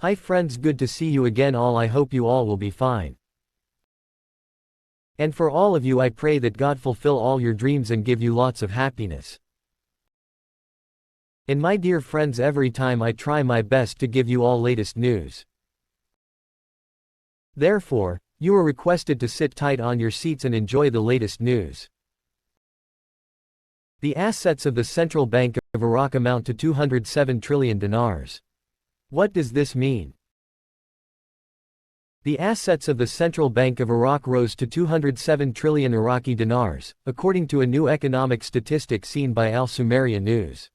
Hi friends, good to see you again all. I hope you all will be fine. And for all of you I pray that God fulfill all your dreams and give you lots of happiness. And my dear friends, every time I try my best to give you all latest news. Therefore, you are requested to sit tight on your seats and enjoy the latest news. The assets of the Central Bank of Iraq amount to 207 trillion dinars. What does this mean? The assets of the Central Bank of Iraq rose to 207 trillion Iraqi dinars, according to a new economic statistic seen by Al-Sumaria News.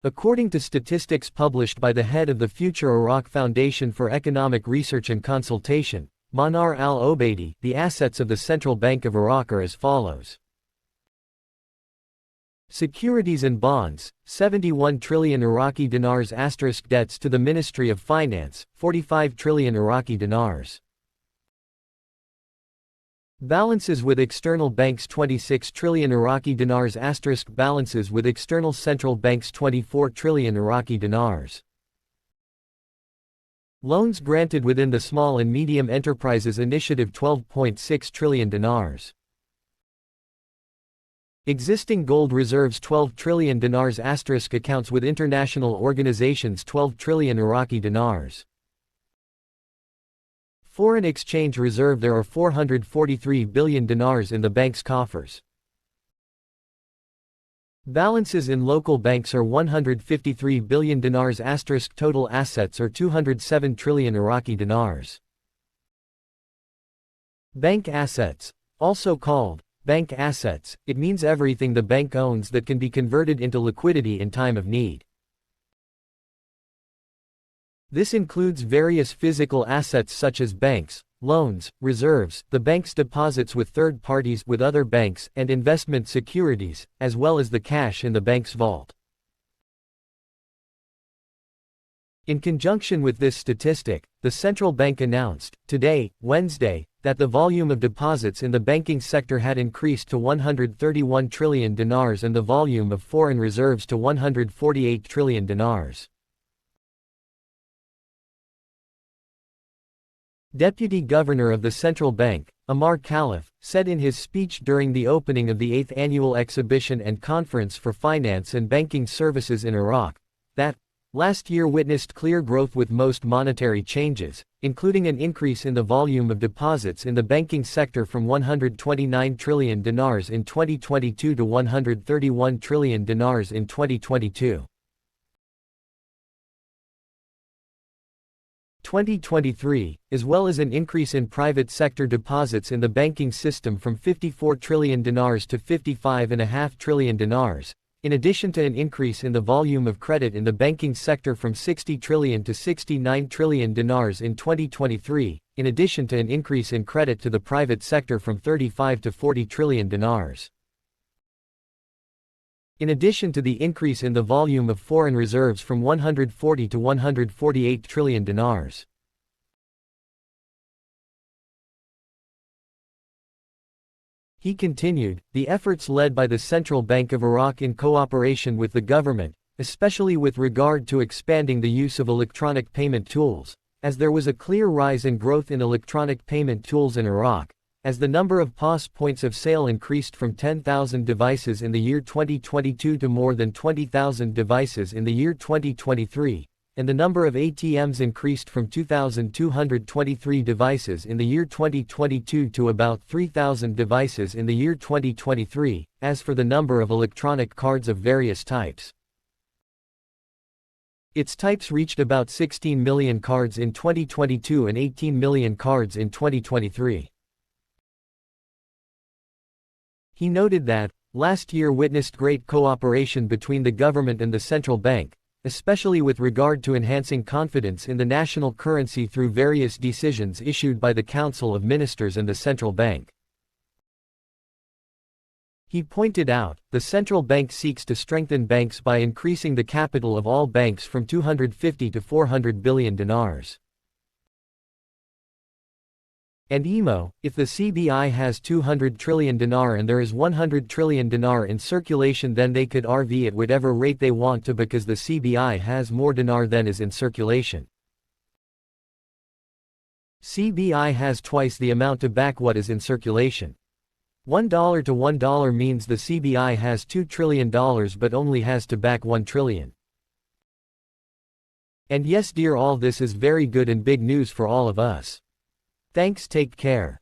According to statistics published by the head of the Future Iraq Foundation for Economic Research and Consultation, Manar Al-Obaidi, the assets of the Central Bank of Iraq are as follows. Securities and bonds, 71 trillion Iraqi dinars. Debts to the Ministry of Finance, 45 trillion Iraqi dinars. Balances with external banks, 26 trillion Iraqi dinars. Balances with external central banks, 24 trillion Iraqi dinars. Loans granted within the Small and Medium Enterprises Initiative, 12.6 trillion dinars. Existing gold reserves, 12 trillion dinars. Accounts with international organizations, 12 trillion Iraqi dinars. Foreign exchange reserve, there are 443 billion dinars in the bank's coffers. Balances in local banks are 153 billion dinars. Total assets are 207 trillion Iraqi dinars. Bank assets, also called bank assets, it means everything the bank owns that can be converted into liquidity in time of need. This includes various physical assets such as banks, loans, reserves, the bank's deposits with third parties, with other banks, and investment securities, as well as the cash in the bank's vault. In conjunction with this statistic, the central bank announced, today, Wednesday, that the volume of deposits in the banking sector had increased to 131 trillion dinars and the volume of foreign reserves to 148 trillion dinars. Deputy Governor of the Central Bank, Amar Khalif, said in his speech during the opening of the 8th Annual Exhibition and Conference for Finance and Banking Services in Iraq, that last year witnessed clear growth with most monetary changes, including an increase in the volume of deposits in the banking sector from 129 trillion dinars in 2022 to 131 trillion dinars in 2022. 2023, as well as an increase in private sector deposits in the banking system from 54 trillion dinars to 55.5 trillion dinars, in addition to an increase in the volume of credit in the banking sector from 60 trillion to 69 trillion dinars in 2023, in addition to an increase in credit to the private sector from 35 to 40 trillion dinars. In addition to the increase in the volume of foreign reserves from 140 to 148 trillion dinars. He continued, the efforts led by the Central Bank of Iraq in cooperation with the government, especially with regard to expanding the use of electronic payment tools, as there was a clear rise in growth in electronic payment tools in Iraq, as the number of POS points of sale increased from 10,000 devices in the year 2022 to more than 20,000 devices in the year 2023, and the number of ATMs increased from 2,223 devices in the year 2022 to about 3,000 devices in the year 2023, as for the number of electronic cards of various types. Its types reached about 16 million cards in 2022 and 18 million cards in 2023. He noted that, last year witnessed great cooperation between the government and the central bank, especially with regard to enhancing confidence in the national currency through various decisions issued by the Council of Ministers and the central bank. He pointed out, the central bank seeks to strengthen banks by increasing the capital of all banks from 250 to 400 billion dinars. And EMO, if the CBI has 200 trillion dinar and there is 100 trillion dinar in circulation, then they could RV at whatever rate they want to because the CBI has more dinar than is in circulation. CBI has twice the amount to back what is in circulation. $1 to $1 means the CBI has $2 trillion but only has to back 1 trillion. And yes dear, all this is very good and big news for all of us. Thanks, take care.